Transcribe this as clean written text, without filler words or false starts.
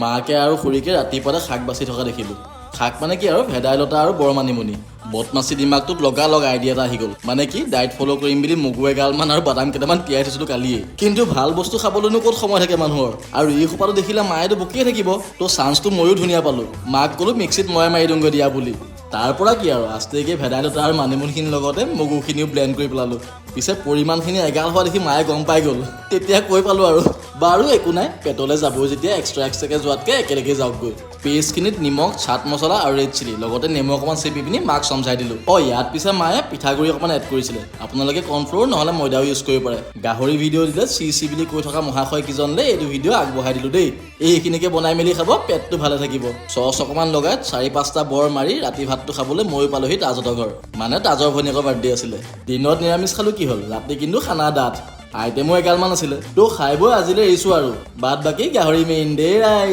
মাকে আৰু খুৰীকে ৰাতিপুৱাতে শাক বাচি থকা দেখিলোঁ। শাক মানে কি আৰু ভেদাইলতা আৰু বৰ মানিমুনি। বদমাচি দিমাগটোত লগা আইডিয়া এটা আহি গ'ল। মানে কি ডায়েট ফ'ল' কৰিম বুলি মগু এগালমান আৰু বাদাম কেইটামান তিয়াই থৈছিলোঁ কালিয়ে। কিন্তু ভাল বস্তু খাবলৈনো ক'ত সময় থাকে মানুহৰ। আৰু এই সোপাটো দেখিলে মায়েতো বকিয়ে থাকিব। তো চান্সটো ময়ো ধুনীয়া পালোঁ। মাক ক'লোঁ মিক্সিত ময়ে মাৰি দিওঁগৈ দিয়া বুলি। তাৰ পৰা কি আৰু আস্তেকে ভেদাইলতা আৰু মানিমুনিখিনিৰ লগতে মগুখিনিও ব্লেণ্ড কৰি পেলালোঁ। পিছে পৰিমাণখিনি এগাল হোৱা দেখি মায়ে গম পাই গ'ল। তেতিয়া কৈ পালোঁ আৰু বাৰু একো নাই, পেটলৈ যাবই যেতিয়া এক্সট্ৰাকৈ যোৱাতকৈ একেলগে যাওকগৈ। পেষ্টখিনিত নিমখ, চাট মছলা আৰু ৰেড চিলি লগতে নেমু অকণমান চেপি পিনি মাক চমজাই দিলোঁ। ইয়াত পিছে মায়ে পিঠাগুড়ি অকণমান এড কৰিছিলে। আপোনালোকে কৰ্ণফ্ল'ৰ নহ'লে ময়দাও ইউজ কৰিব পাৰে। গাহৰি ভিডিঅ' দিলে চি বুলি কৈ থকা মহাশয় কিজনলৈ এইটো ভিডিঅ' আগবঢ়াই দিলোঁ দেই। এইখিনিকে বনাই মেলি খাব, পেটটো ভালে থাকিব। চচ অকণমান লগাই 4-5টা বৰ মাৰি ৰাতি ভাতটো খাবলৈ ময়ো পালোহি তাজহঁতৰ ঘৰ। মানে তাজৰ ভনীয়েকৰ বাৰ্থডে আছিলে। দিনত নিৰামিষ খালোঁ কি হ'ল, ৰাতি কিন্তু খানা ডাঠ। আইটেমো এগালমান আছিলে। তো খাই বৈ আজিলৈ এৰিছোঁ আৰু বাদ বাকী গাহৰি মেইন দেই ৰাইজ।